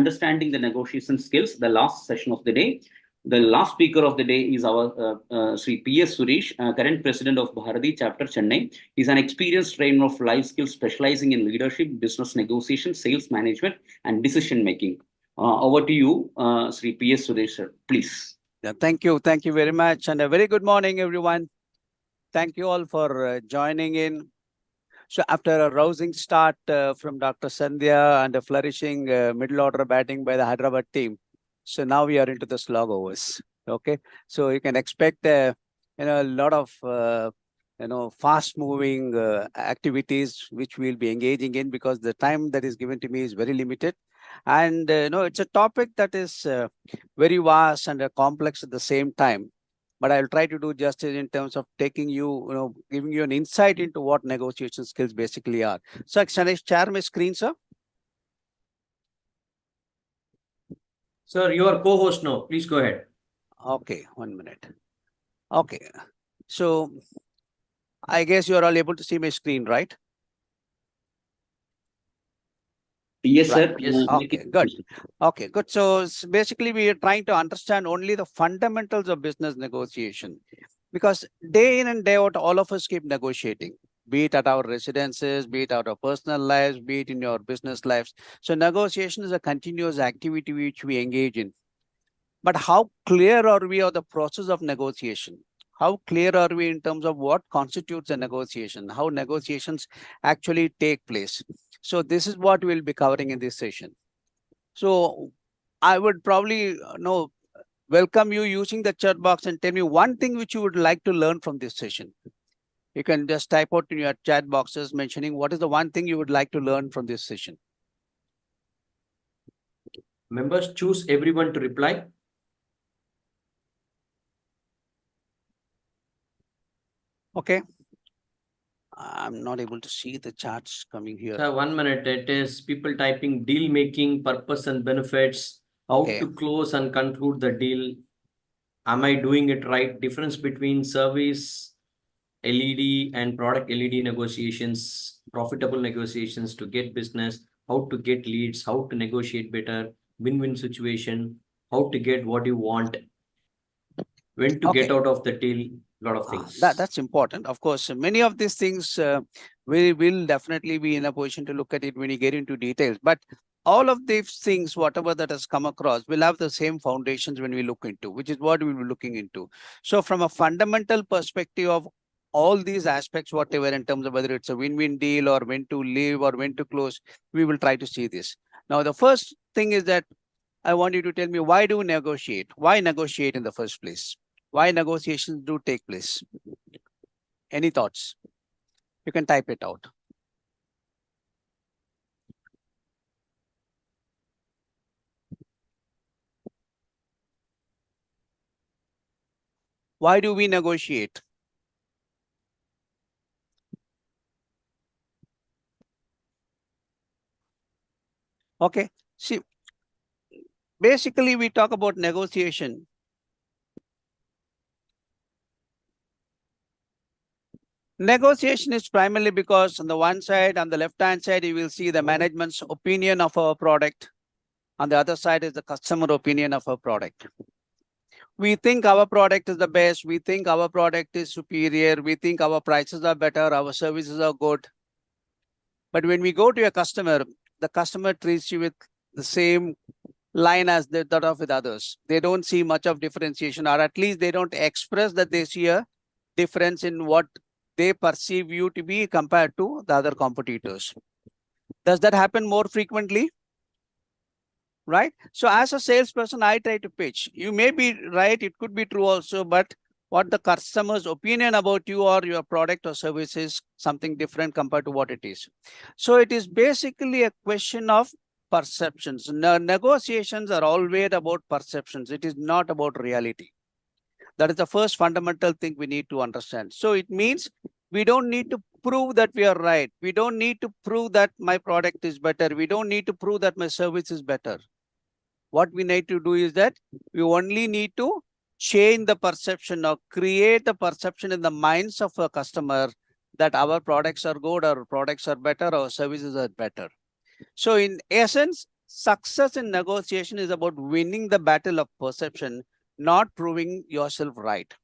understanding the negotiation skills, the last session of the day. The last speaker of the day is our Shri P.S. Suresh, current president of Bharathi chapter Chennai. He's an experienced trainer of life skills specializing in leadership, business negotiation, sales management, and decision making. Over to you, Shri P.S. Suresh, sir. Please. Yeah, thank you. Thank you very much. And a very good morning, everyone. Thank you all for joining in. So after a rousing start from Dr. Sandhya and a flourishing middle order batting by the Hyderabad team, so now we are into the slog overs. Okay, so you can expect a lot of fast moving activities which we'll be engaging in, because the time that is given to me is very limited. And it's a topic that is very vast and complex at the same time. But I'll try to do justice in terms of taking you, giving you an insight into what negotiation skills basically are. So, can I share my screen, sir? Sir, you are co-host now. Please go ahead. Okay, 1 minute. Okay, so I guess you are all able to see my screen, right? Yes, right. sir. Yes. Okay, good. Okay, good. So basically, we are trying to understand only the fundamentals of business negotiation, because day in and day out, all of us keep negotiating, be it at our residences, be it at our personal lives, be it in your business lives. So negotiation is a continuous activity which we engage in. But how clear are we of the process of negotiation? How clear are we in terms of what constitutes a negotiation, how negotiations actually take place? So this is what we'll be covering in this session. So I would probably welcome you using the chat box and tell me one thing which you would like to learn from this session. You can just type out in your chat boxes mentioning what is the one thing you would like to learn from this session. Members, choose everyone to reply. Okay. I'm not able to see the charts coming here. Sir, 1 minute. It is people typing deal making, purpose and benefits, how to close and conclude the deal. Am I doing it right? Difference between service LED and product LED negotiations, profitable negotiations to get business, how to get leads, how to negotiate better, win-win situation, how to get what you want, when to get out of the deal. Lot of things. That's important. Of course, many of these things we will definitely be in a position to look at it when you get into details. But all of these things, whatever that has come across, will have the same foundations when we look into, which is what we'll be looking into. So from a fundamental perspective of all these aspects, whatever in terms of whether it's a win-win deal or when to leave or when to close, we will try to see this. Now, the first thing is that I want you to tell me, why do we negotiate? Why negotiate in the first place? Why negotiations do take place? Any thoughts? You can type it out. Why do we negotiate? Okay, see, basically we talk about negotiation. Negotiation is primarily because on the one side, on the left-hand side, you will see the management's opinion of our product. On the other side is the customer opinion of our product. We think our product is the best. We think our product is superior. We think our prices are better. Our services are good. But when we go to a customer, the customer treats you with the same line as that of with others. They don't see much of differentiation, or at least they don't express that they see a difference in what they perceive you to be compared to the other competitors. Does that happen more frequently? Right? So as a salesperson, I try to pitch. You may be right, it could be true also, but what the customer's opinion about you or your product or service is something different compared to what it is. So it is basically a question of perceptions. Negotiations are always about perceptions. It is not about reality. That is the first fundamental thing we need to understand. So it means we don't need to prove that we are right. We don't need to prove that my product is better. We don't need to prove that my service is better. What we need to do is that we only need to change the perception or create the perception in the minds of a customer that our products are good, our products are better, our services are better. So in essence, success in negotiation is about winning the battle of perception, not proving yourself right.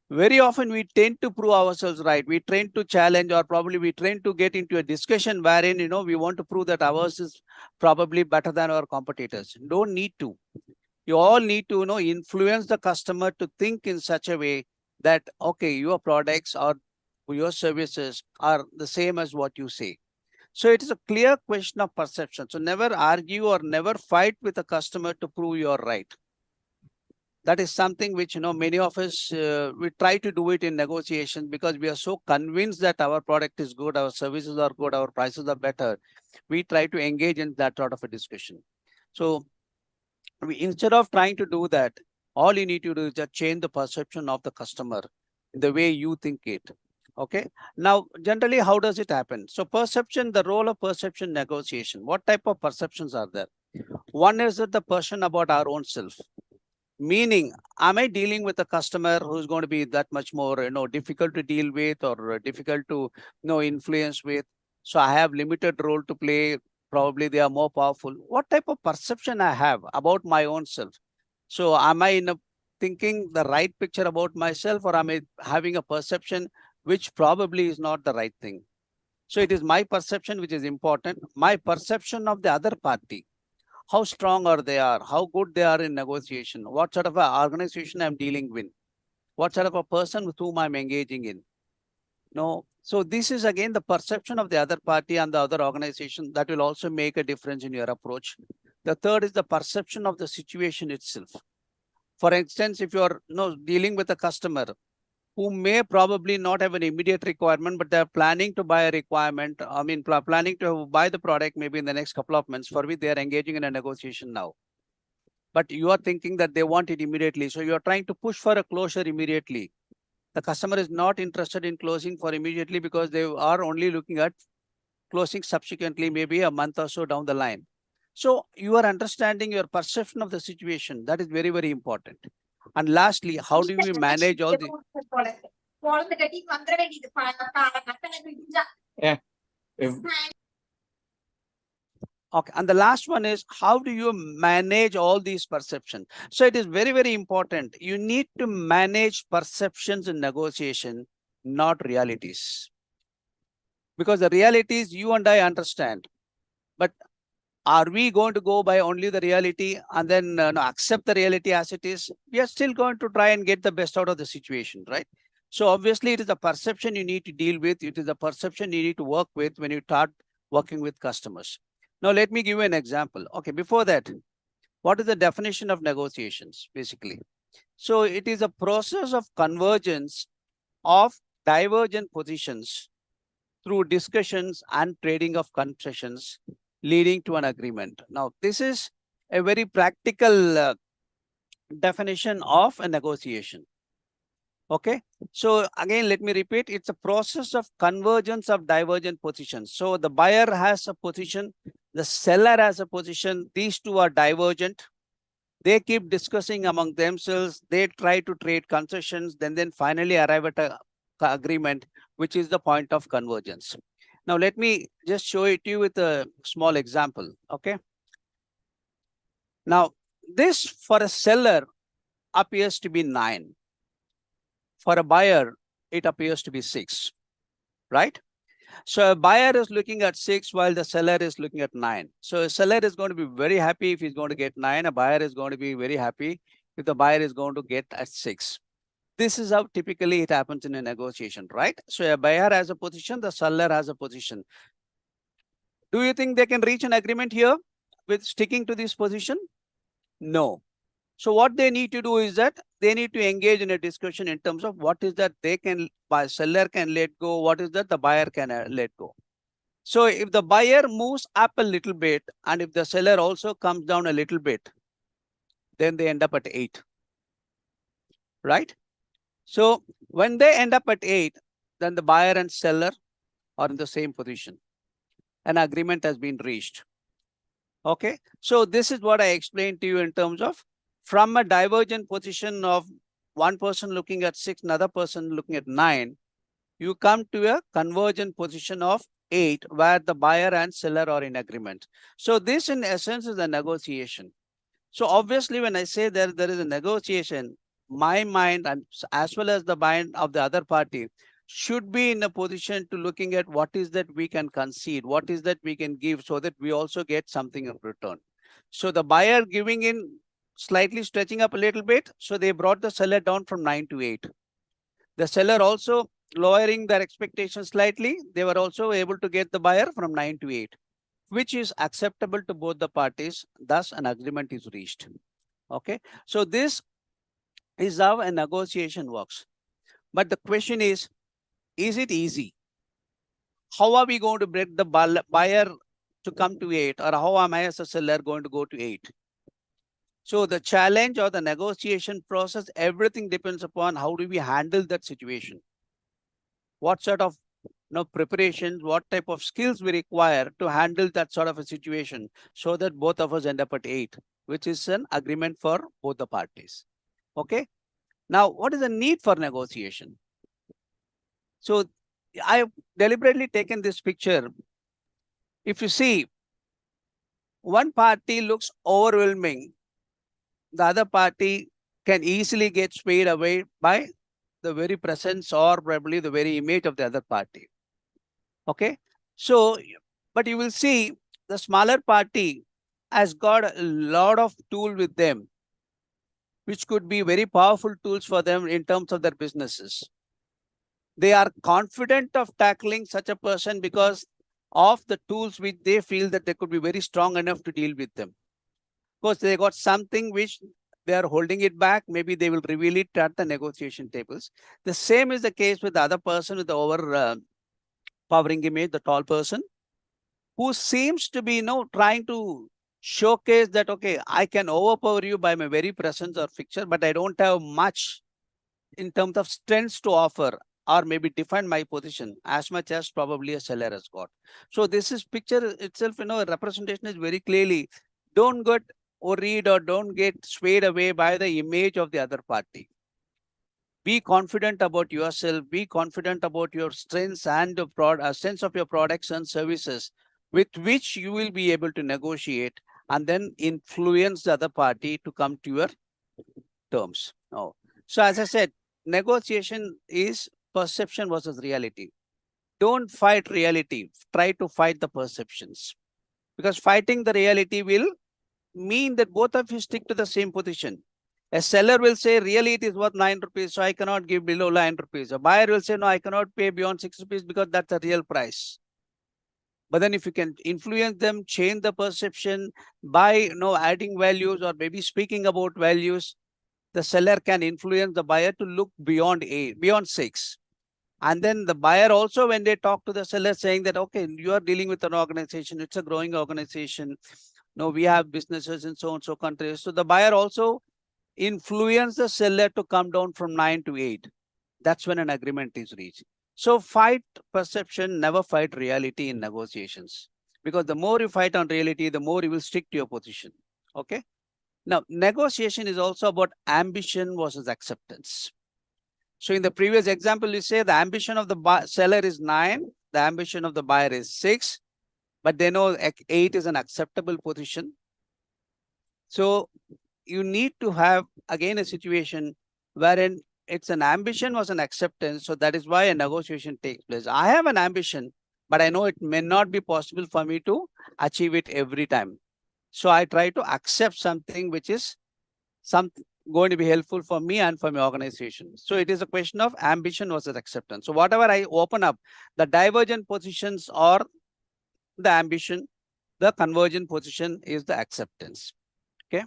Very often we tend to prove ourselves right. We tend to challenge, or probably we tend to get into a discussion wherein, we want to prove that ours is probably better than our competitors. Don't need to. You all need to, influence the customer to think in such a way that, okay, your products or your services are the same as what you say. So it is a clear question of perception. So never argue or never fight with a customer to prove you're right. That is something which, many of us, we try to do it in negotiations because we are so convinced that our product is good, our services are good, our prices are better. We try to engage in that sort of a discussion. So instead of trying to do that, all you need to do is just change the perception of the customer, the way you think it. Okay. Now, generally, how does it happen? So perception, the role of perception negotiation, what type of perceptions are there? One is that the person about our own self. Meaning, am I dealing with a customer who's going to be that much more, difficult to deal with or difficult to, influence with? So I have limited role to play. Probably they are more powerful. What type of perception I have about my own self? So am I thinking the right picture about myself, or am I having a perception which probably is not the right thing? So it is my perception which is important. My perception of the other party, how strong are they are, how good they are in negotiation, what sort of an organization I'm dealing with, what sort of a person with whom I'm engaging in. So this is again the perception of the other party and the other organization that will also make a difference in your approach. The third is the perception of the situation itself. For instance, if you're dealing with a customer who may probably not have an immediate requirement, but they're planning to buy a requirement. Planning to buy the product maybe in the next couple of months, for which they are engaging in a negotiation now. But you are thinking that they want it immediately. So you're trying to push for a closure immediately. The customer is not interested in closing for immediately because they are only looking at closing subsequently, maybe a month or so down the line. So you are understanding your perception of the situation. That is very, very important. And lastly, how do we manage all the... Yeah. Okay, and the last one is, how do you manage all these perceptions? So it is very, very important. You need to manage perceptions in negotiation, not realities. Because the realities you and I understand. But are we going to go by only the reality and then accept the reality as it is? We are still going to try and get the best out of the situation, right? So obviously it is the perception you need to deal with. It is the perception you need to work with when you start working with customers. Now, let me give you an example. Okay, before that, what is the definition of negotiations, basically? So it is a process of convergence of divergent positions through discussions and trading of concessions, leading to an agreement. Now, this is a very practical definition of a negotiation. Okay, so again, let me repeat, it's a process of convergence of divergent positions. So the buyer has a position, the seller has a position, these two are divergent. They keep discussing among themselves, they try to trade concessions, then finally arrive at an agreement, which is the point of convergence. Now, let me just show it to you with a small example, okay? Now, this for a seller appears to be 9. For a buyer, it appears to be 6, right? So a buyer is looking at 6 while the seller is looking at 9. So a seller is going to be very happy if he's going to get 9. A buyer is going to be very happy if the buyer is going to get at 6. This is how typically it happens in a negotiation, right? So a buyer has a position, the seller has a position. Do you think they can reach an agreement here with sticking to this position? No. So what they need to do is that they need to engage in a discussion in terms of what is that seller can let go, what is that the buyer can let go. So if the buyer moves up a little bit and if the seller also comes down a little bit, then they end up at 8, right? So when they end up at 8, then the buyer and seller are in the same position. An agreement has been reached. Okay, so this is what I explained to you in terms of from a divergent position of one person looking at 6, another person looking at 9, you come to a convergent position of 8, where the buyer and seller are in agreement. So this in essence is a negotiation. So obviously when I say there is a negotiation, my mind and as well as the mind of the other party should be in a position to looking at what is that we can concede, what is that we can give so that we also get something in return. So the buyer giving in slightly stretching up a little bit. So they brought the seller down from 9 to 8. The seller also lowering their expectations slightly. They were also able to get the buyer from 9 to 8, which is acceptable to both the parties. Thus, an agreement is reached. Okay. So this is how a negotiation works. But the question is it easy? How are we going to break the buyer to come to 8, or how am I as a seller going to go to 8? So the challenge or the negotiation process, everything depends upon how do we handle that situation. What sort of preparations, what type of skills we require to handle that sort of a situation so that both of us end up at 8, which is an agreement for both the parties. Okay. Now, what is the need for negotiation? So I have deliberately taken this picture. If you see, one party looks overwhelming, the other party can easily get swayed away by the very presence or probably the very image of the other party. Okay. So, but you will see the smaller party has got a lot of tool with them, which could be very powerful tools for them in terms of their businesses. They are confident of tackling such a person because of the tools which they feel that they could be very strong enough to deal with them. Of course, they got something which they are holding it back. Maybe they will reveal it at the negotiation tables. The same is the case with the other person with the overpowering image, the tall person, who seems to be trying to showcase that, okay, I can overpower you by my very presence or picture, but I don't have much in terms of strengths to offer or maybe define my position as much as probably a seller has got. So this is picture itself, representation is very clearly, don't get worried or don't get swayed away by the image of the other party. Be confident about yourself, be confident about your strengths and the sense of your products and services with which you will be able to negotiate and then influence the other party to come to your terms. Oh. So as I said, negotiation is perception versus reality. Don't fight reality. Try to fight the perceptions. Because fighting the reality will mean that both of you stick to the same position. A seller will say, really, it is worth 9 rupees, so I cannot give below 9 rupees. A buyer will say, no, I cannot pay beyond 6 rupees because that's a real price. But then if you can influence them, change the perception by adding values or maybe speaking about values, the seller can influence the buyer to look beyond 6. And then the buyer also, when they talk to the seller saying that, okay, you are dealing with an organization, it's a growing organization. No, we have businesses in so and so countries. So the buyer also influence the seller to come down from 9 to 8. That's when an agreement is reached. So fight perception, never fight reality in negotiations. Because the more you fight on reality, the more you will stick to your position. Okay. Now, negotiation is also about ambition versus acceptance. So in the previous example, you say the ambition of the seller is 9, the ambition of the buyer is 6, but they know 8 is an acceptable position. So you need to have, again, a situation wherein it's an ambition versus an acceptance. So that is why a negotiation takes place. I have an ambition, but I know it may not be possible for me to achieve it every time. So I try to accept something which is going to be helpful for me and for my organization. So it is a question of ambition versus acceptance. So whatever I open up, the divergent positions or the ambition, the convergent position is the acceptance. Okay.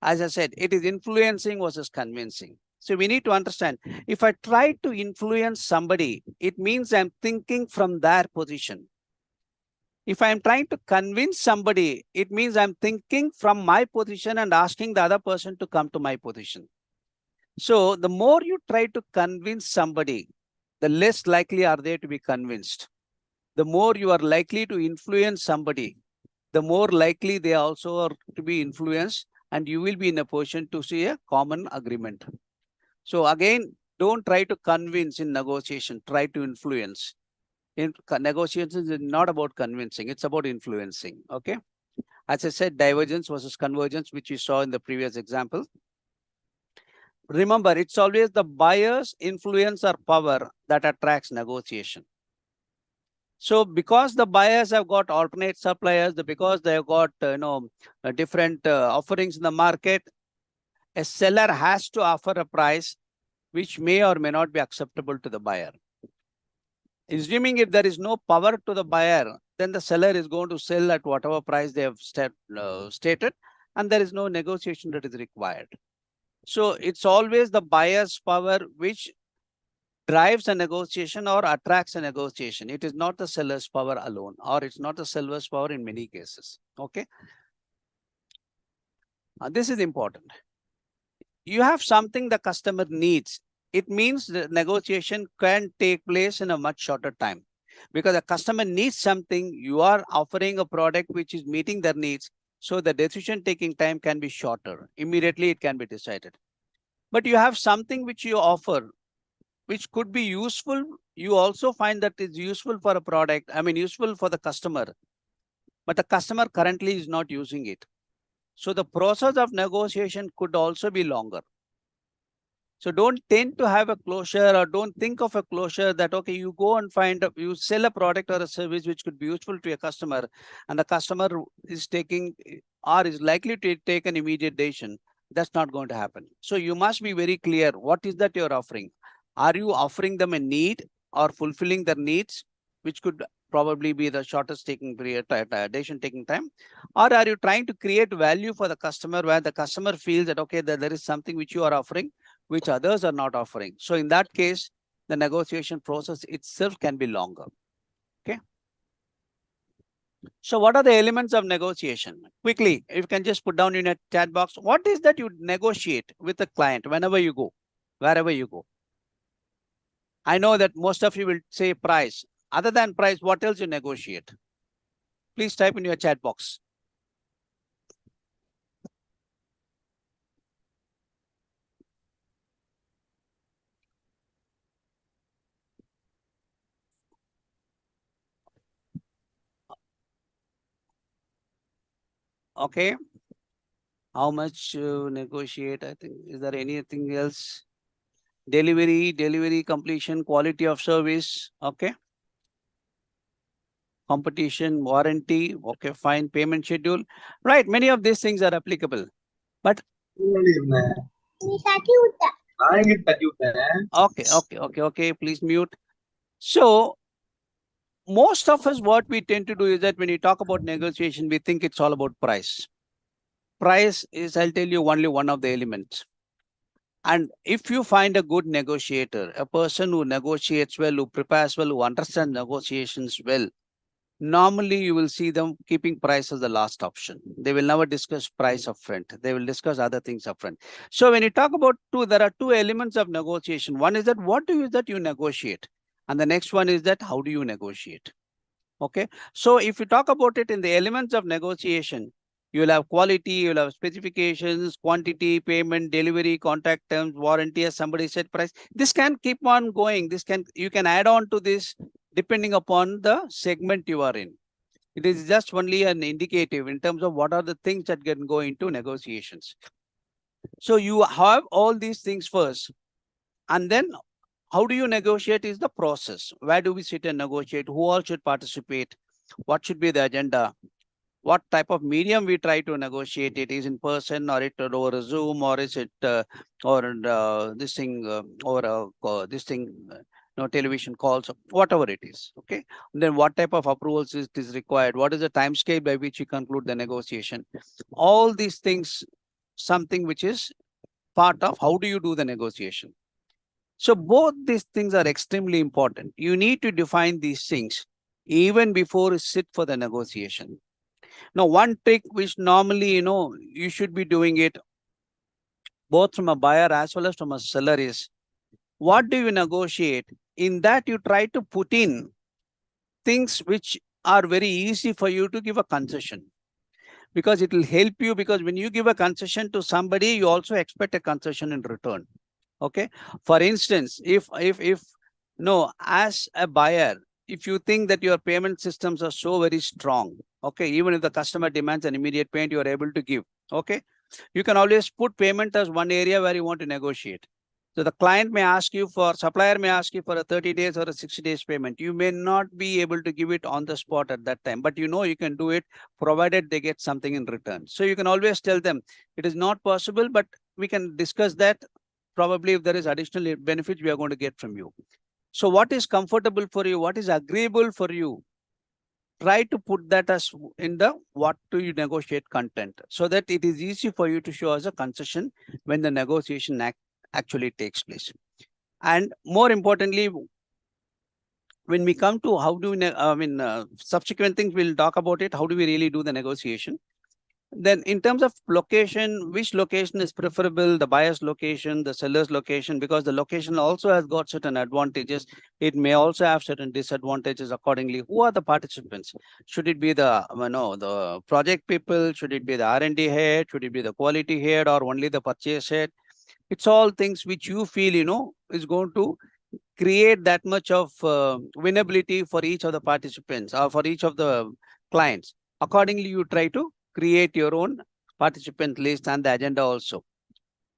As I said, it is influencing versus convincing. So we need to understand, if I try to influence somebody, it means I'm thinking from their position. If I'm trying to convince somebody, it means I'm thinking from my position and asking the other person to come to my position. So the more you try to convince somebody, the less likely are they to be convinced. The more you are likely to influence somebody, the more likely they also are to be influenced, and you will be in a position to see a common agreement. So again, don't try to convince in negotiation, try to influence. Negotiations is not about convincing, it's about influencing. Okay. As I said, divergence versus convergence, which you saw in the previous example. Remember, it's always the buyer's influence or power that attracts negotiation. So because the buyers have got alternate suppliers, because they have got different offerings in the market, a seller has to offer a price which may or may not be acceptable to the buyer. Assuming if there is no power to the buyer, then the seller is going to sell at whatever price they have stated, and there is no negotiation that is required. So it's always the buyer's power which drives a negotiation or attracts a negotiation. It is not the seller's power alone, or it's not the seller's power in many cases. Okay. This is important. You have something the customer needs. It means the negotiation can take place in a much shorter time, because the customer needs something. You are offering a product which is meeting their needs. So the decision taking time can be shorter. Immediately it can be decided. But you have something which you offer, which could be useful. You also find that it's useful for a product, useful for the customer, but the customer currently is not using it. So the process of negotiation could also be longer. So don't tend to have a closure, or don't think of a closure that, okay, you go and you sell a product or a service which could be useful to a customer, and the customer is taking or is likely to take an immediate decision. That's not going to happen. So you must be very clear. What is that you're offering? Are you offering them a need or fulfilling their needs, which could probably be the shortest taking period, decision taking time? Or are you trying to create value for the customer, where the customer feels that, okay, that there is something which you are offering which others are not offering? So in that case, the negotiation process itself can be longer. Okay. So what are the elements of negotiation? Quickly, if you can just put down in a chat box, what is that you negotiate with the client whenever you go, wherever you go? I know that most of you will say price. Other than price, what else you negotiate? Please type in your chat box. Okay. How much negotiate? I think, is there anything else? Delivery completion, quality of service. Okay. Competition, warranty. Okay, fine. Payment schedule. Right. Many of these things are applicable. But okay. Please mute. So most of us, what we tend to do is that when you talk about negotiation, we think it's all about price. Price is, I'll tell you, only one of the elements. And if you find a good negotiator, a person who negotiates well, who prepares well, who understands negotiations well, normally you will see them keeping price as the last option. They will never discuss price upfront. They will discuss other things upfront. So when you talk about there are two elements of negotiation. One is that what do you that you negotiate? And the next one is that how do you negotiate? Okay. So if you talk about it in the elements of negotiation, you will have quality, you will have specifications, quantity, payment, delivery, contract terms, warranty, as somebody said, price. This can keep on going. You can add on to this depending upon the segment you are in. It is just only an indicative in terms of what are the things that can go into negotiations. So you have all these things first, and then how do you negotiate is the process. Where do we sit and negotiate? Who all should participate? What should be the agenda? What type of medium we try to negotiate? It is in person, or it over a Zoom, or is it this thing television calls, whatever it is. Okay. And then what type of approvals is required? What is the time scale by which you conclude the negotiation? All these things, something which is part of how do you do the negotiation. So both these things are extremely important. You need to define these things even before you sit for the negotiation. Now, one trick which normally, you should be doing it both from a buyer as well as from a seller is, what do you negotiate? In that, you try to put in things which are very easy for you to give a concession, because it will help you, because when you give a concession to somebody, you also expect a concession in return. Okay. For instance, if as a buyer, if you think that your payment systems are so very strong, okay, even if the customer demands an immediate payment, you are able to give, okay, you can always put payment as one area where you want to negotiate. So the client may ask you for, supplier may ask you for a 30 days or a 60 days payment. You may not be able to give it on the spot at that time, but you know you can do it provided they get something in return. So you can always tell them it is not possible, but we can discuss that. Probably if there is additional benefits we are going to get from you. So what is comfortable for you? What is agreeable for you? Try to put that as in the what do you negotiate content, so that it is easy for you to show as a concession when the negotiation actually takes place. And more importantly, when we come to how do we, subsequent things, we'll talk about it. How do we really do the negotiation? Then in terms of location, which location is preferable, the buyer's location, the seller's location, because the location also has got certain advantages. It may also have certain disadvantages accordingly. Who are the participants? Should it be the, the project people? Should it be the R&D head? Should it be the quality head, or only the purchase head? It's all things which you feel, is going to create that much of winnability for each of the participants or for each of the clients. Accordingly, you try to create your own participant list and the agenda also.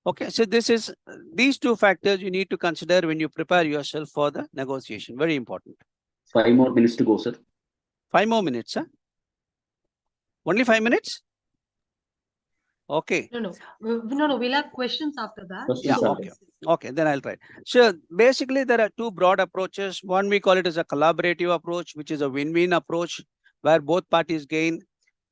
Okay, so these two factors you need to consider when you prepare yourself for the negotiation. Very important. 5 more minutes to go, sir. 5 more minutes, sir? Only 5 minutes? Okay. No, we'll have questions after that. Questions Yeah, are okay. Okay, then I'll try. So basically, there are two broad approaches. One, we call it as a collaborative approach, which is a win-win approach where both parties gain.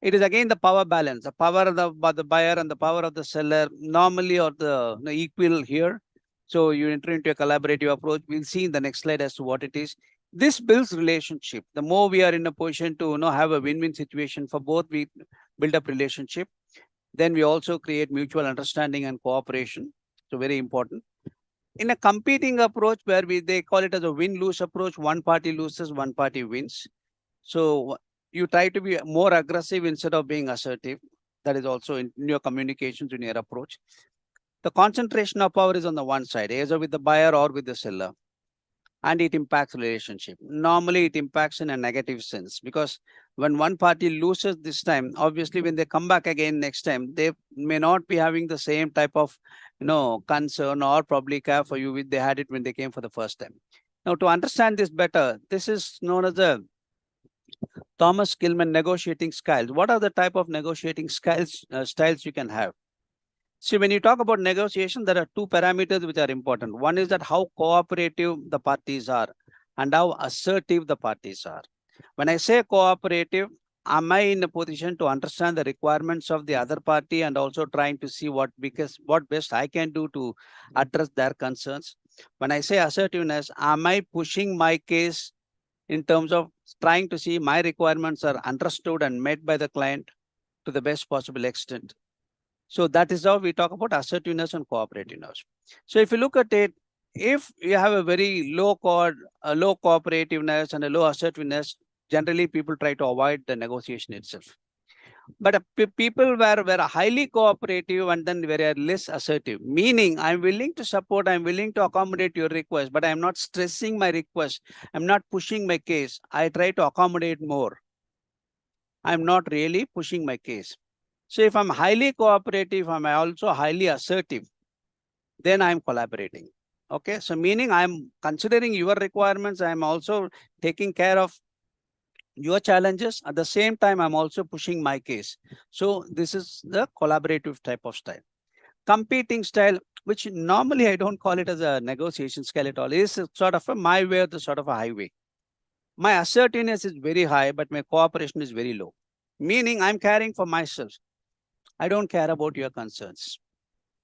It is again the power balance, the power of the buyer and the power of the seller normally or the equal here. So you enter into a collaborative approach. We'll see in the next slide as to what it is. This builds relationship. The more we are in a position to have a win-win situation for both, we build up relationship. Then we also create mutual understanding and cooperation. So very important. In a competing approach where they call it as a win-lose approach, one party loses, one party wins. So you try to be more aggressive instead of being assertive. That is also in your communications, in your approach. The concentration of power is on the one side, either with the buyer or with the seller. And it impacts relationship. Normally, it impacts in a negative sense, because when one party loses this time, obviously, when they come back again next time, they may not be having the same type of concern or probably care for you which they had it when they came for the first time. Now, to understand this better, this is known as the Thomas Kilmann negotiating styles. What are the type of negotiating styles you can have? See, when you talk about negotiation, there are two parameters which are important. One is that how cooperative the parties are and how assertive the parties are. When I say cooperative, am I in a position to understand the requirements of the other party and also trying to see what best I can do to address their concerns? When I say assertiveness, am I pushing my case in terms of trying to see my requirements are understood and met by the client to the best possible extent? So that is how we talk about assertiveness and cooperativeness. So if you look at it, if you have a very low cooperativeness and a low assertiveness, generally people try to avoid the negotiation itself. But people were highly cooperative and then very less assertive, meaning I'm willing to support, I'm willing to accommodate your request, but I'm not stressing my request. I'm not pushing my case. I try to accommodate more. I'm not really pushing my case. So if I'm highly cooperative, I'm also highly assertive, then I'm collaborating. Okay, so meaning I'm considering your requirements, I'm also taking care of your challenges. At the same time, I'm also pushing my case. So this is the collaborative type of style. Competing style, which normally I don't call it as a negotiation style at all, is sort of my way or the sort of a highway. My assertiveness is very high, but my cooperation is very low. Meaning I'm caring for myself. I don't care about your concerns.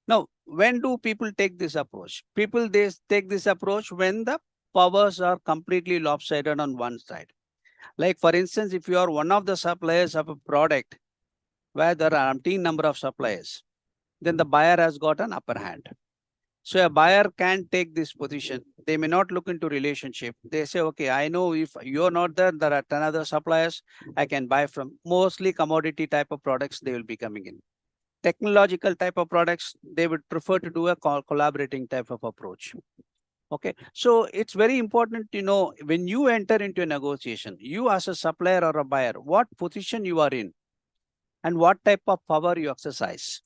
Now, when do people take this approach? People, they take this approach when the powers are completely lopsided on one side. Like, for instance, if you are one of the suppliers of a product where there are umpteen number of suppliers, then the buyer has got an upper hand. So a buyer can take this position. They may not look into relationship. They say, okay, I know if you're not there, there are 10 other suppliers I can buy from. Mostly commodity type of products they will be coming in. Technological type of products, they would prefer to do a collaborating type of approach. Okay, so it's very important to know when you enter into a negotiation, you as a supplier or a buyer, what position you are in and what type of power you exercise.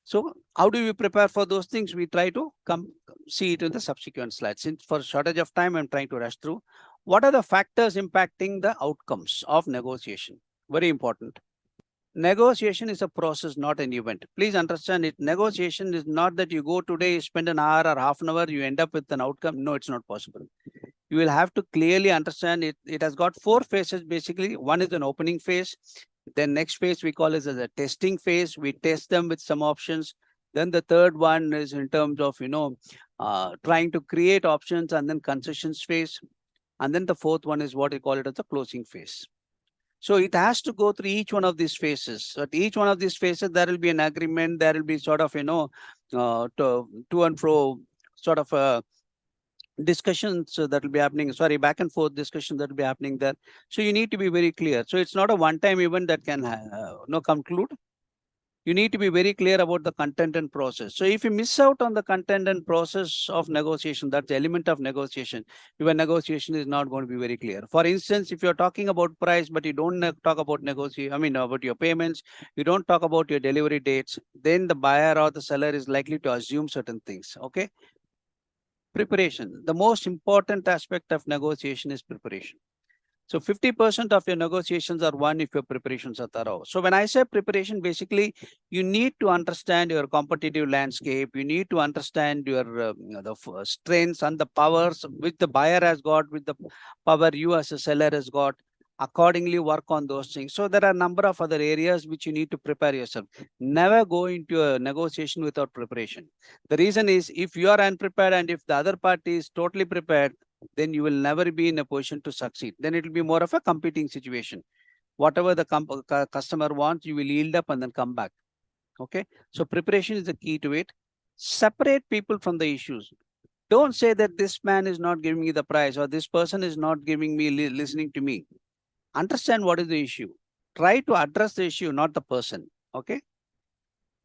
So how do we prepare for those things? We try to come see it in the subsequent slides. Since for shortage of time, I'm trying to rush through. What are the factors impacting the outcomes of negotiation? Very important. Negotiation is a process, not an event. Please understand it. Negotiation is not that you go today, spend an hour or half an hour, you end up with an outcome. No, it's not possible. You will have to clearly understand it. It has got 4 phases basically. One is an opening phase. Then next phase we call it as a testing phase. We test them with some options. Then the third one is in terms of, trying to create options, and then concessions phase. And then the fourth one is what we call it as the closing phase. So it has to go through each one of these phases. So at each one of these phases, there will be an agreement. There will be sort of, to and fro sort of discussions that will be happening. Sorry, back and forth discussions that will be happening there. So you need to be very clear. So it's not a one-time event that can conclude. You need to be very clear about the content and process. So if you miss out on the content and process of negotiation, that's the element of negotiation, your negotiation is not going to be very clear. For instance, if you're talking about price, but you don't talk about about your payments, you don't talk about your delivery dates, then the buyer or the seller is likely to assume certain things. Okay. Preparation. The most important aspect of negotiation is preparation. So 50% of your negotiations are won if your preparations are thorough. So when I say preparation, basically, you need to understand your competitive landscape. You need to understand your the strengths and the powers which the buyer has got, with the power you as a seller has got. Accordingly, work on those things. So there are a number of other areas which you need to prepare yourself. Never go into a negotiation without preparation. The reason is, if you are unprepared and if the other party is totally prepared, then you will never be in a position to succeed. Then it will be more of a competing situation. Whatever the customer wants, you will yield up and then come back. Okay. So preparation is the key to it. Separate people from the issues. Don't say that this man is not giving me the price, or this person is not giving me listening to me. Understand what is the issue. Try to address the issue, not the person. Okay.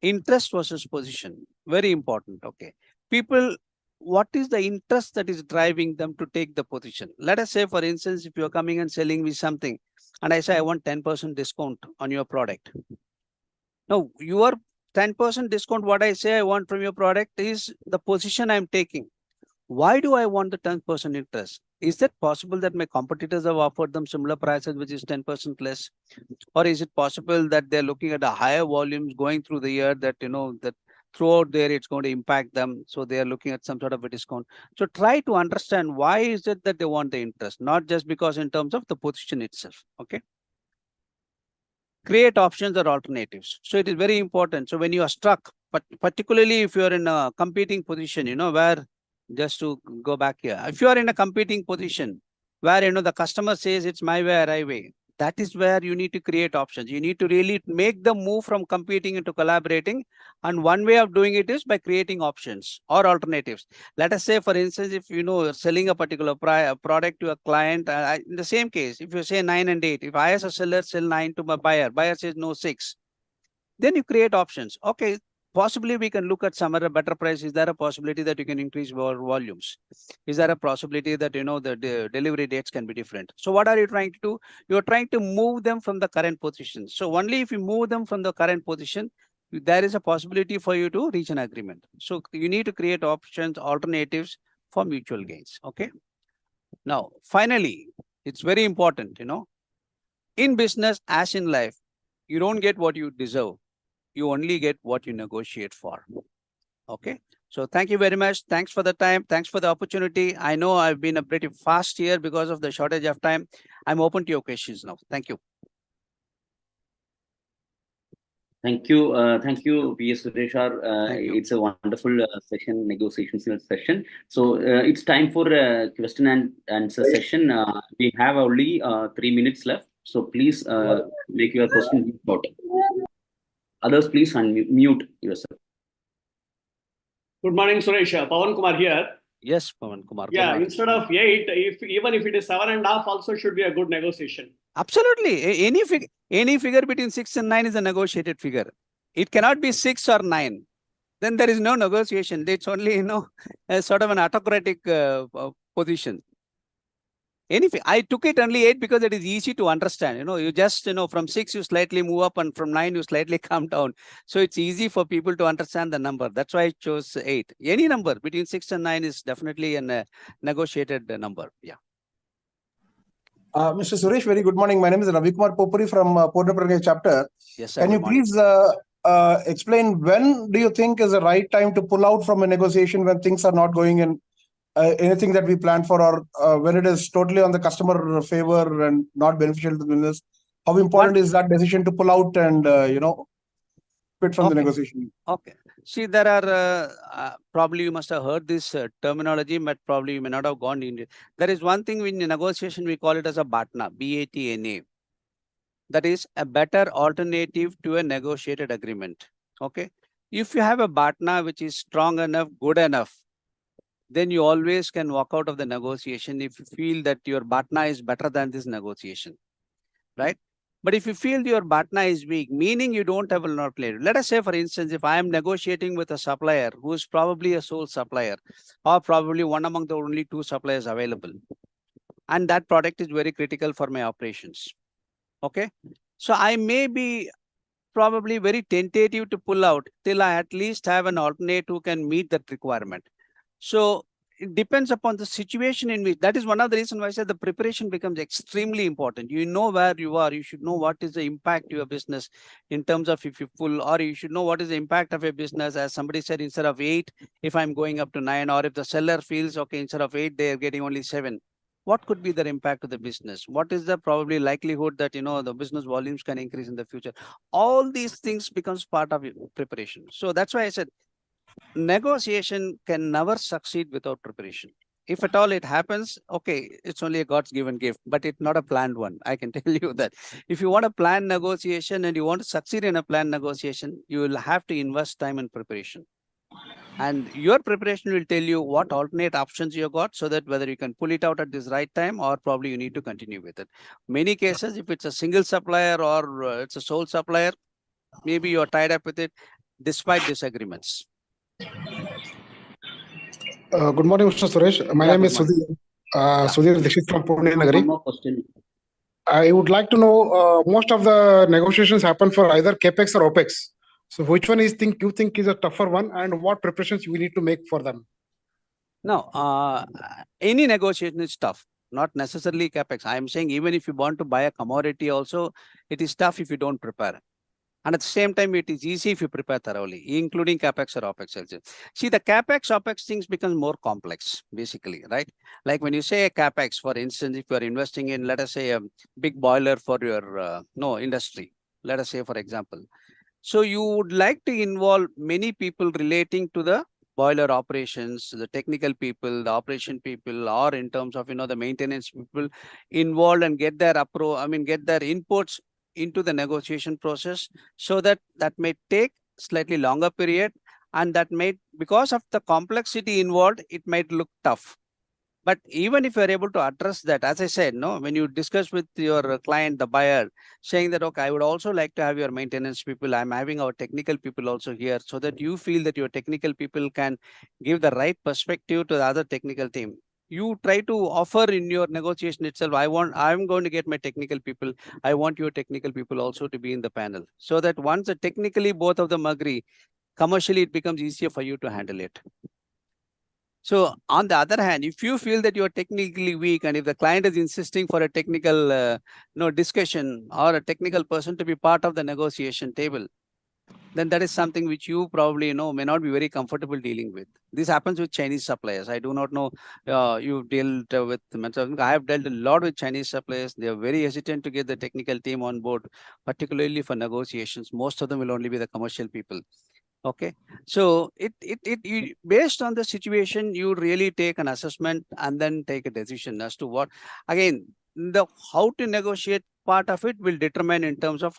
Interest versus position. Very important. Okay. People, what is the interest that is driving them to take the position? Let us say, for instance, if you're coming and selling me something and I say, I want 10% discount on your product. Now, your 10% discount, what I say I want from your product is the position I'm taking. Why do I want the 10% interest? Is that possible that my competitors have offered them similar prices, which is 10% less? Or is it possible that they're looking at a higher volumes going through the year, that, that throughout there it's going to impact them, so they are looking at some sort of a discount? So try to understand why is it that they want the interest, not just because in terms of the position itself. Okay. Create options or alternatives. So it is very important. So when you are stuck, but particularly if you are in a competing position, where, just to go back here, if you are in a competing position where, the customer says it's my way or highway, that is where you need to create options. You need to really make the move from competing into collaborating. And one way of doing it is by creating options or alternatives. Let us say, for instance, if you're selling a particular product to a client, in the same case, if you say 9 and 8, if I as a seller sell 9 to my buyer says no 6, then you create options. Okay, possibly we can look at some other better price. Is there a possibility that you can increase volumes? Is there a possibility that, the delivery dates can be different? So what are you trying to do? You're trying to move them from the current position. So only if you move them from the current position, there is a possibility for you to reach an agreement. So you need to create options, alternatives for mutual gains. Okay. Now, finally, it's very important, in business as in life, you don't get what you deserve. You only get what you negotiate for. Okay. So thank you very much. Thanks for the time. Thanks for the opportunity. I know I've been a pretty fast here because of the shortage of time. I'm open to your questions now. Thank you. Thank you. Thank you, P.S. Suresh. It's a wonderful session, negotiation session. So it's time for a question and answer session. We have only 3 minutes left. So please make your question short. Others, please unmute yourself. Good morning, Suresh. Pawan Kumar here. Yes, Pawan Kumar. Yeah, instead of 8, even if it is 7.5, also should be a good negotiation. Absolutely. Any figure between 6 and 9 is a negotiated figure. It cannot be 6 or 9. then there is no negotiation. It's only, a sort of an autocratic position. Anything, I took it only 8 because it is easy to understand. You just, from 6, you slightly move up, and from 9, you slightly come down. So it's easy for people to understand the number. That's why I chose 8. Any number between 6 and 9 is definitely a negotiated number. Yeah. Mr. Suresh, very good morning. My name is Ravikumar Popuri from Purnapurna chapter. Yes, sir. Can you please explain when do you think is the right time to pull out from a negotiation when things are not going in anything that we planned for, or when it is totally on the customer favor and not beneficial to the business? How important is that decision to pull out and, quit from the negotiation? Okay. See, there are, probably you must have heard this terminology, but probably you may not have gone into it. There is one thing in negotiation, we call it as a BATNA, B-A-T-N-A. That is a better alternative to a negotiated agreement. Okay. If you have a BATNA which is strong enough, good enough, then you always can walk out of the negotiation if you feel that your BATNA is better than this negotiation, right? But if you feel your BATNA is weak, meaning you don't have an alternative. Let us say, for instance, if I am negotiating with a supplier who is probably a sole supplier, or probably one among the only 2 suppliers available, and that product is very critical for my operations. Okay. So I may be probably very tentative to pull out till I at least have an alternate who can meet that requirement. So it depends upon the situation in which, that is one of the reasons why I said the preparation becomes extremely important. You know where you are, you should know what is the impact to your business in terms of if you pull, or you should know what is the impact of a business. As somebody said, instead of 8, if I'm going up to 9, or if the seller feels, okay, instead of 8, they are getting only 7. What could be the impact of the business? What is the probably likelihood that, the business volumes can increase in the future? All these things becomes part of preparation. So that's why I said, negotiation can never succeed without preparation. If at all it happens, okay, it's only a God's given gift, but it's not a planned one. I can tell you that. If you want a planned negotiation and you want to succeed in a planned negotiation, you will have to invest time in preparation. And your preparation will tell you what alternate options you got, so that whether you can pull it out at this right time, or probably you need to continue with it. Many cases, if it's a single supplier or it's a sole supplier, maybe you're tied up with it despite disagreements. Good morning, Mr. Suresh. My name is Sudhir. Sudhir, this is from Pune Nagari. One more question. I would like to know, most of the negotiations happen for either CapEx or OpEx. So which one is you think is a tougher one, and what preparations we need to make for them? No, any negotiation is tough, not necessarily CapEx. I am saying even if you want to buy a commodity also, it is tough if you don't prepare. And at the same time, it is easy if you prepare thoroughly, including CapEx or OpEx also. See, the CapEx, OpEx things become more complex, basically, right? Like when you say a CapEx, for instance, if you are investing in, let us say, a big boiler for your industry, let us say, for example. So you would like to involve many people relating to the boiler operations, the technical people, the operation people, or in terms of, the maintenance people involved, and get their get their inputs into the negotiation process, so that may take slightly longer period, and that may, because of the complexity involved, it might look tough. But even if you're able to address that, as I said, when you discuss with your client, the buyer, saying that, okay, I would also like to have your maintenance people, I'm having our technical people also here, so that you feel that your technical people can give the right perspective to the other technical team. You try to offer in your negotiation itself, I'm going to get my technical people. I want your technical people also to be in the panel, so that once technically both of them agree, commercially it becomes easier for you to handle it. So on the other hand, if you feel that you're technically weak, and if the client is insisting for a technical discussion, or a technical person to be part of the negotiation table, then that is something which you probably may not be very comfortable dealing with. This happens with Chinese suppliers. I do not know you've dealt with. I have dealt a lot with Chinese suppliers. They are very hesitant to get the technical team on board, particularly for negotiations. Most of them will only be the commercial people. Okay, so it based on the situation, you really take an assessment and then take a decision as to what. Again, the how to negotiate part of it will determine in terms of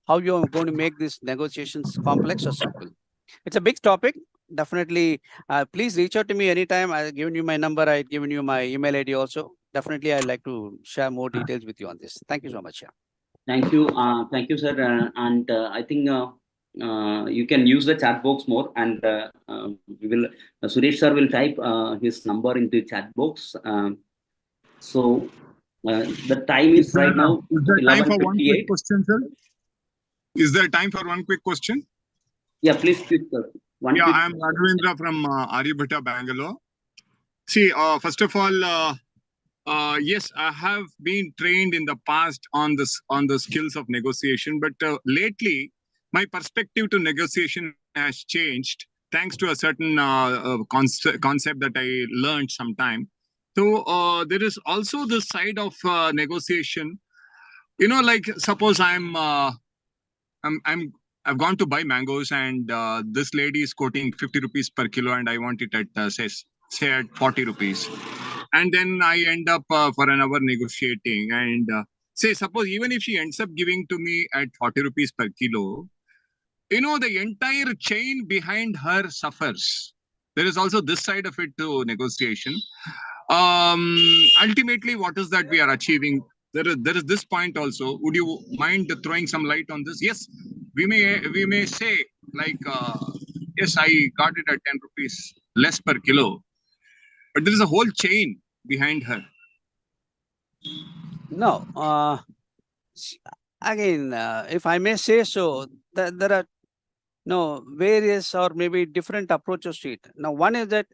how you're going to make these negotiations complex or simple. It's a big topic. Definitely, please reach out to me anytime. I've given you my number. I've given you my email ID also. Definitely, I'd like to share more details with you on this. Thank you so much. Yeah. Thank you, sir. And I think you can use the chat box more, and we will Suresh sir will type his number into chat box. So the time is right now Is there time for one quick 11:58. question, sir? Is there time for one quick question? Yeah, please quick. Yeah, I am Raghavendra from Aryabhatta, Bangalore. See, first of all, yes, I have been trained in the past on the skills of negotiation, but lately my perspective to negotiation has changed thanks to a certain concept that I learned sometime. So there is also the side of negotiation. You know, like suppose I've gone to buy mangoes, and this lady is quoting 50 rupees per kilo, and I want it at say at 40 rupees. And then I end up for an hour negotiating, and say suppose even if she ends up giving to me at 40 rupees per kilo, you know, the entire chain behind her suffers. There is also this side of it to negotiation. Ultimately, what is that we are achieving? There is this point also. Would you mind throwing some light on this? Yes, we may say like yes, I got it at 10 rupees less per kilo, but there is a whole chain behind her. No, again, if I may say so, there are various or maybe different approaches to it. Now, one is that,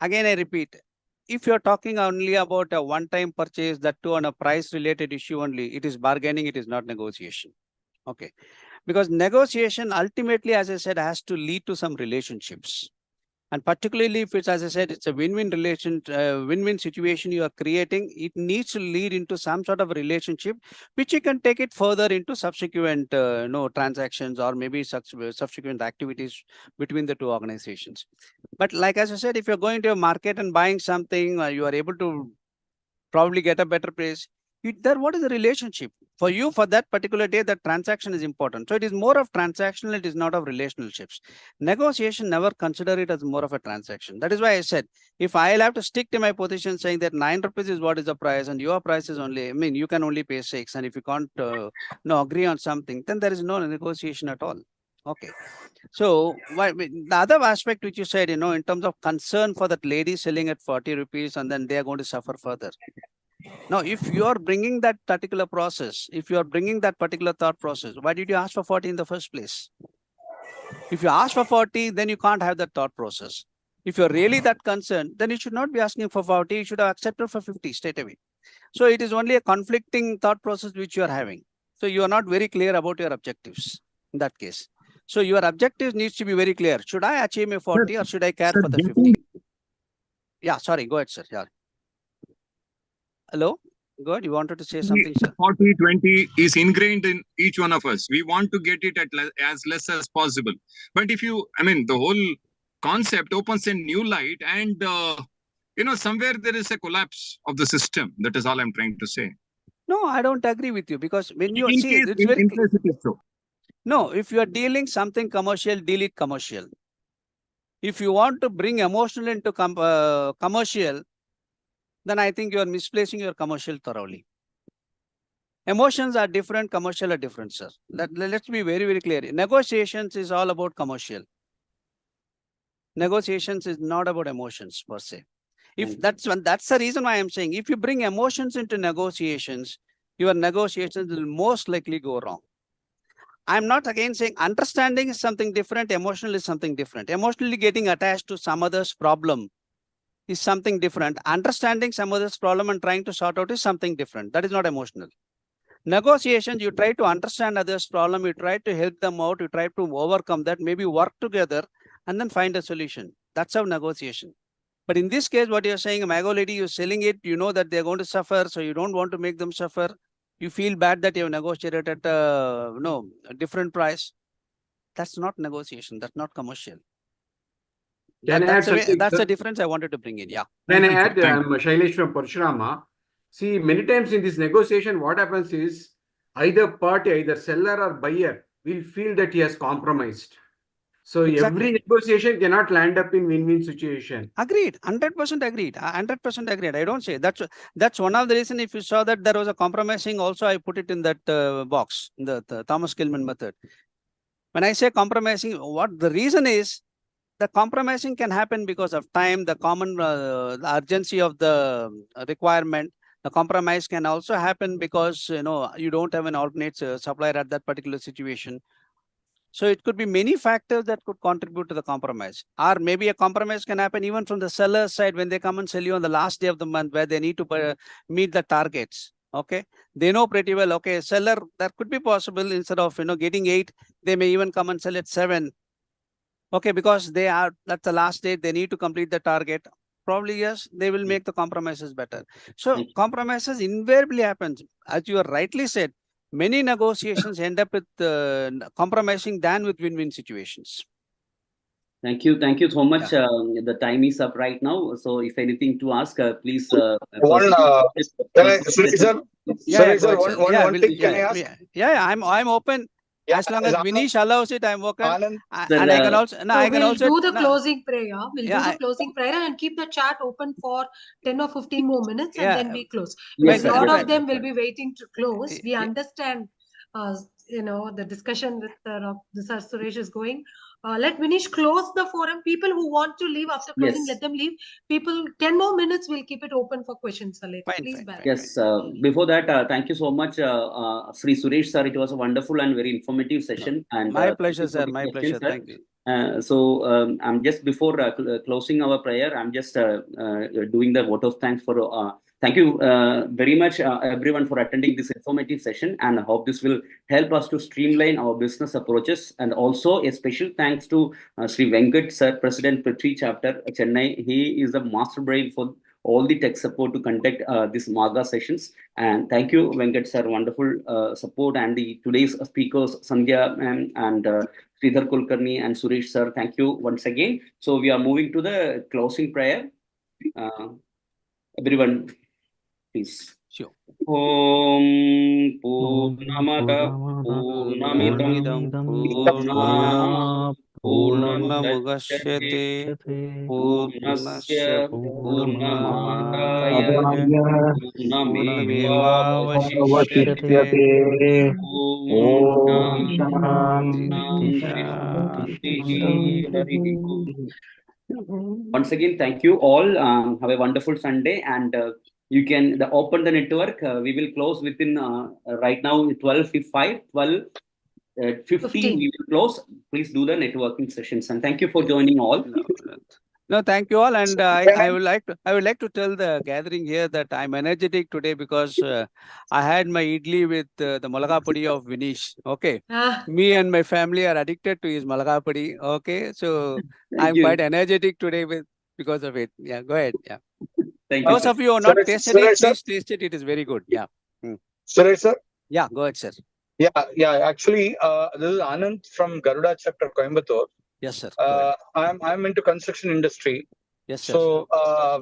again, I repeat, if you're talking only about a one-time purchase, that too on a price-related issue only, it is bargaining, it is not negotiation. Okay, because negotiation ultimately, as I said, has to lead to some relationships. And particularly if it's, as I said, it's a win-win win-win situation you are creating, it needs to lead into some sort of relationship, which you can take it further into subsequent transactions or maybe subsequent activities between the two organizations. But like as I said, if you're going to a market and buying something, you are able to probably get a better price. What is the relationship? For you, for that particular day, that transaction is important. So it is more of transactional, it is not of relationships. Negotiation, never consider it as more of a transaction. That is why I said, if I'll have to stick to my position saying that 9 rupees is what is the price and your price is only, you can only pay 6. And if you can't agree on something, then there is no negotiation at all. Okay. So the other aspect which you said, in terms of concern for that lady selling at 40 rupees and then they are going to suffer further. Now, if you are bringing that particular process, if you are bringing that particular thought process, why did you ask for 40 in the first place? If you ask for 40, then you can't have that thought process. If you're really that concerned, then you should not be asking for 40. You should have accepted for 50 straight away. So it is only a conflicting thought process which you are having. So you are not very clear about your objectives in that case. So your objectives needs to be very clear. Should I achieve a 40 or should I care for the 50? Yeah, sorry, go ahead, sir. Yeah. Hello? Good. You wanted to say something, sir? 40-20 is ingrained in each one of us. We want to get it at as less as possible. But if you, the whole concept opens a new light, and somewhere there is a collapse of the system. That is all I'm trying to say. No, I don't agree with you, because when you see, it's very so. No, if you are dealing something commercial, deal it commercial. If you want to bring emotional into commercial, then I think you are misplacing your commercial thoroughly. Emotions are different, commercial are different, sir. Let's be very, very clear. Negotiations is all about commercial. Negotiations is not about emotions per se. If that's the reason why I'm saying, if you bring emotions into negotiations, your negotiations will most likely go wrong. I'm not again saying understanding is something different, emotional is something different. Emotionally getting attached to some other's problem is something different. Understanding some other's problem and trying to sort out is something different. That is not emotional. Negotiations, you try to understand others' problem, you try to help them out, you try to overcome that, maybe work together and then find a solution. That's how negotiation. But in this case, what you're saying, a mango lady, you're selling it, you know that they're going to suffer, so you don't want to make them suffer. You feel bad that you have negotiated at a different price. That's not negotiation. That's not commercial. That's the difference I wanted to bring in. Yeah. Can I add? I'm Shailesh from Parshurama. See, many times in this negotiation, what happens is either party, either seller or buyer, will feel that he has compromised. So every negotiation cannot land up in win-win situation. Agreed. 100% agreed. 100% agreed. I don't say that's one of the reasons. If you saw that there was a compromising, also I put it in that box, the Thomas Kilman method. When I say compromising, what the reason is, the compromising can happen because of time, the the urgency of the requirement. The compromise can also happen because you don't have an alternate supplier at that particular situation. So it could be many factors that could contribute to the compromise. Or maybe a compromise can happen even from the seller side when they come and sell you on the last day of the month where they need to meet the targets. Okay, they know pretty well. Okay, seller, that could be possible. Instead of getting 8, they may even come and sell at 7. Okay, because that's the last date, they need to complete the target. Probably, yes, they will make the compromises better. So compromises invariably happens. As you rightly said, many negotiations end up with compromising than with win-win situations. Thank you so much. The time is up right now. So if anything to ask, please. Sir, one thing can I ask? Yeah, I'm open. As long as Vinish allows it, I'm open. Anand, And I can also, do the closing prayer. We'll do the closing prayer and keep the chat open for 10 or 15 more minutes and then we close. Because a lot of them will be waiting to close. We understand, the discussion with Sir Suresh is going. Let Vinish close the forum. People who want to leave after closing, let them leave. People, 10 more minutes, we'll keep it open for questions. Please, yes. Before that, thank you so much, Shri Suresh sir. It was a wonderful and very informative session. And my pleasure, sir. My pleasure. Sir. Thank you. I'm just before closing our prayer, I'm just doing the vote of thanks for. Thank you very much, everyone, for attending this informative session, and I hope this will help us to streamline our business approaches. And also a special thanks to Shri Venkat sir, President Prithvi Chapter Chennai. He is the master brain for all the tech support to conduct these MARGA sessions. And thank you, Venkat sir, wonderful support. And today's speakers, Sandhya ma'am and Sridhar Kulkarni and Suresh sir, thank you once again. So we are moving to the closing prayer. Everyone, please. Sure. Om Purnamada Purnamidam Purnah Purnamudachyate Purnasya Purnamadaya Purnamevavashishyate Om Shanti. Once again, thank you all. Have a wonderful Sunday, and you can open the network. We will close within right now 12:05, 12:15. We will close. Please do the networking sessions, and thank you for joining all. No, thank you all, and I would like to tell the gathering here that I'm energetic today because I had my idli with the malaga pudi of Vinish. Okay, me and my family are addicted to his malaga pudi. Okay, so I'm quite energetic today because of it. Yeah, go ahead. Yeah. Thank Those you, of you who are not tasted it, please taste it. It is very good. Yeah. Suresh sir. Yeah, go ahead, sir. Yeah. Actually, this is Anand from Garuda Chapter, Coimbatore. Yes, sir. I'm into construction industry. Yes, sir. So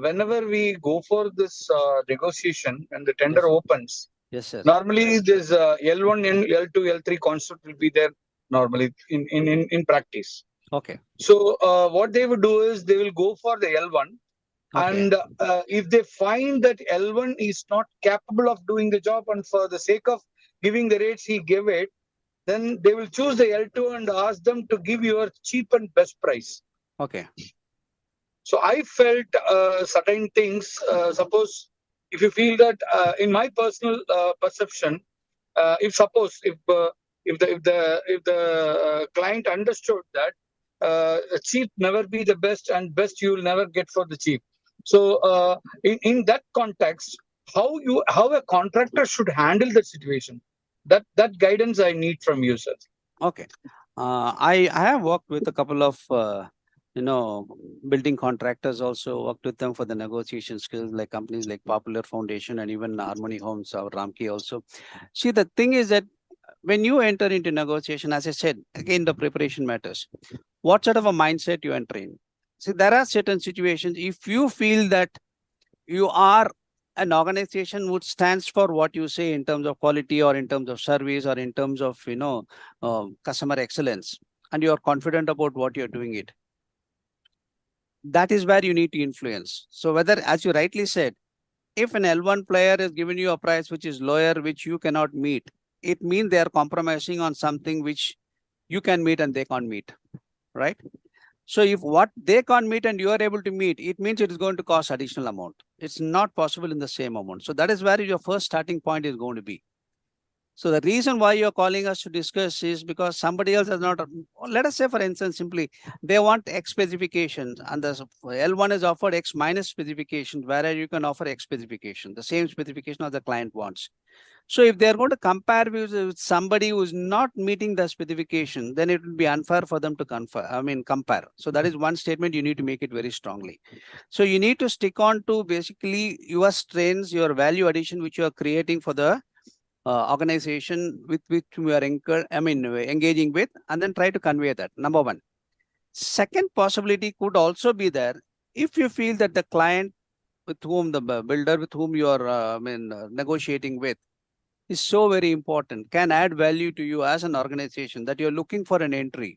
whenever we go for this negotiation and the tender opens, yes, sir. Normally this L1, L2, L3 concept will be there normally in practice. Okay. So what they would do is they will go for the L1. Okay. And if they find that L1 is not capable of doing the job and for the sake of giving the rates he gave it, then they will choose the L2 and ask them to give your cheap and best price. Okay. So I felt certain things. Suppose if you feel that, in my personal perception, if the client understood that cheap never be the best and best you will never get for the cheap. So in that context, how a contractor should handle the situation, that guidance I need from you, sir. Okay. I have worked with a couple of building contractors, also worked with them for the negotiation skills, like companies like Popular Foundation and even Harmony Homes or Ramki also. See, the thing is that when you enter into negotiation, as I said, again, the preparation matters. What sort of a mindset you enter in? See, there are certain situations, if you feel that you are an organization which stands for what you say in terms of quality or in terms of service or in terms of, customer excellence, and you are confident about what you're doing it, that is where you need to influence. So whether, as you rightly said, if an L1 player has given you a price which is lower, which you cannot meet, it means they are compromising on something which you can meet and they can't meet, right? So if what they can't meet and you are able to meet, it means it is going to cost additional amount. It's not possible in the same amount. So that is where your first starting point is going to be. So the reason why you're calling us to discuss is because somebody else has not, let us say for instance, simply they want X specifications and the L1 is offered X minus specifications, whereas you can offer X specification, the same specification as the client wants. So if they're going to compare with somebody who's not meeting the specification, then it would be unfair for them to compare. So that is one statement you need to make it very strongly. So you need to stick on to basically your strengths, your value addition, which you are creating for the organization with which we are engaging with, and then try to convey that. Number one. Second possibility could also be there if you feel that the client with whom the builder with whom you are negotiating with is so very important, can add value to you as an organization, that you're looking for an entry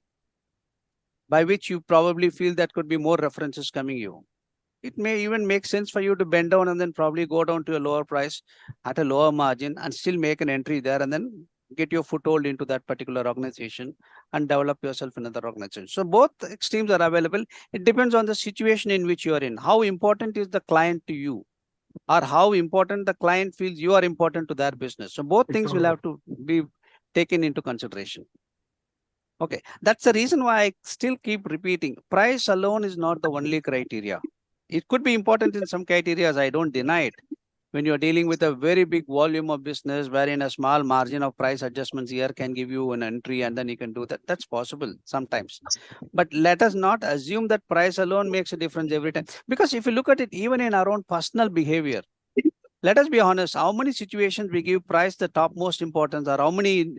by which you probably feel that could be more references coming you. It may even make sense for you to bend down and then probably go down to a lower price at a lower margin and still make an entry there and then get your foothold into that particular organization and develop yourself in another organization. So both extremes are available. It depends on the situation in which you are in. How important is the client to you, or how important the client feels you are important to their business. So both things will have to be taken into consideration. Okay, that's the reason why I still keep repeating, price alone is not the only criteria. It could be important in some criteria, I don't deny it. When you're dealing with a very big volume of business, wherein a small margin of price adjustments here can give you an entry and then you can do that. That's possible sometimes. But let us not assume that price alone makes a difference every time. Because if you look at it, even in our own personal behavior, let us be honest, how many situations we give price the topmost importance, or how many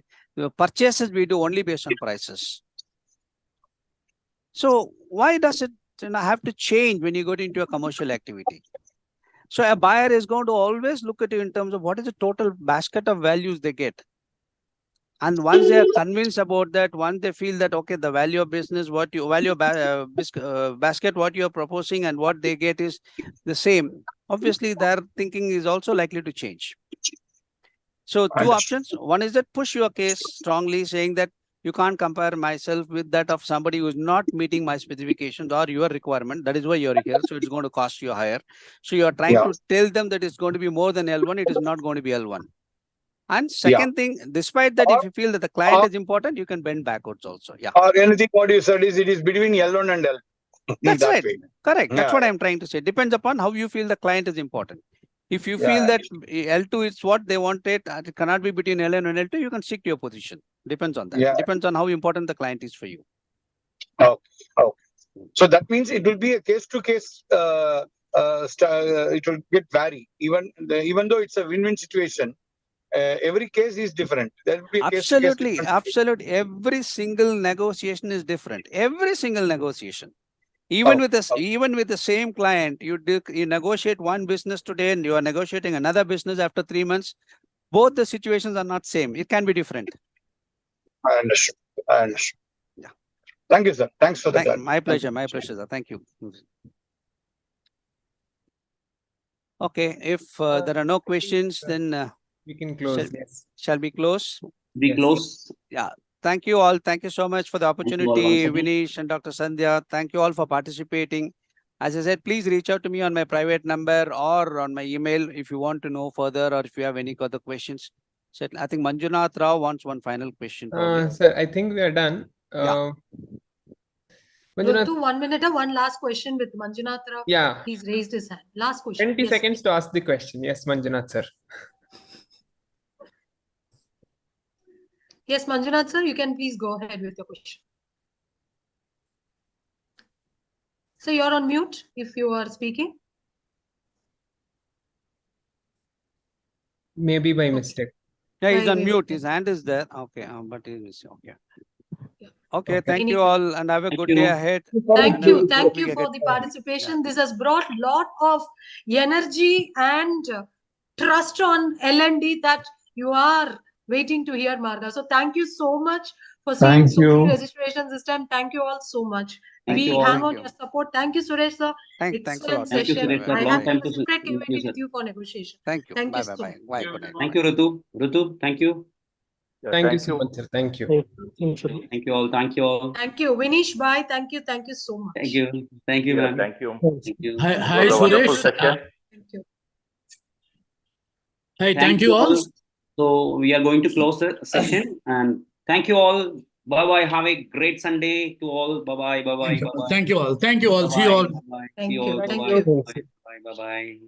purchases we do only based on prices. So why does it have to change when you go into a commercial activity? So a buyer is going to always look at you in terms of what is the total basket of values they get. And once they are convinced about that, once they feel that, okay, the value of business, what you value basket, what you are proposing and what they get is the same, obviously their thinking is also likely to change. So two options. One is that push your case strongly, saying that you can't compare myself with that of somebody who is not meeting my specifications or your requirement. That is why you're here. So it's going to cost you higher. So you're trying to tell them that it's going to be more than L1. It is not going to be L1. And second thing, despite that, if you feel that the client is important, you can bend backwards also. Yeah. Or anything what you said is it is between L1 and L2. That's right. Correct. That's what I'm trying to say. Depends upon how you feel the client is important. If you feel that L2 is what they want, it cannot be between L1 and L2, you can stick to your position. Depends on that. Depends on how important the client is for you. Okay. So that means it will be a case-to-case. It will get vary. Even though it's a win-win situation, every case is different. There will be a Absolutely. Every single negotiation is different. Every single negotiation. Even with the same client, you negotiate one business today and you are negotiating another business after 3 months. Both the situations are not same. It can be different. I understood. Yeah. Thank you, sir. Thanks for that. My pleasure. My pleasure, sir. Thank you. Okay. If there are no questions, then we can close. Shall we close? We close. Yeah. Thank you all. Thank you so much for the opportunity, Vinesh and Dr. Sandhya. Thank you all for participating. As I said, please reach out to me on my private number or on my email if you want to know further or if you have any other questions. So I think Manjunath Rao wants one final question. Sir, I think we are done. Manjunath, 1 minute, one last question with Manjunath Rao. Yeah. He's raised his hand. Last question. 20 seconds to ask the question. Yes, Manjunath, sir. Yes, Manjunath sir, you can please go ahead with your question. So you're on mute if you are speaking. Maybe by mistake. Yeah, he's on mute. His hand is there. Okay, but he's okay. Okay, thank you all and have a good day ahead. Thank you for the participation. This has brought a lot of energy and trust on L&D that you are waiting to hear, Marga. So thank you so much for seeing so many registrations this time. Thank you all so much. We hang on your support. Thank you, Suresh sir. Thanks a lot. Thank you, Suresh. I have a separate KYT with you for negotiation. Thank you. Thank you bye. Good night. Thank you, Ritu. Thank you. Thank you so much, sir. Thank you. Thank you all. Thank you all. Thank you. Vinish, bye. Thank you. Thank you so much. Thank you. Thank you, ma'am. Thank you. Thank you. Hi, It was a wonderful Suresh. session. Thank you. Hi, thank you all. So we are going to close the session and thank you all. Bye-bye. Have a great Sunday to all. Bye-bye. Bye-bye. Bye-bye. Thank you all. Thank you all. See you all. Bye-bye. Thank See you all. you. Thank Bye-bye. you. Bye-bye. Bye-bye.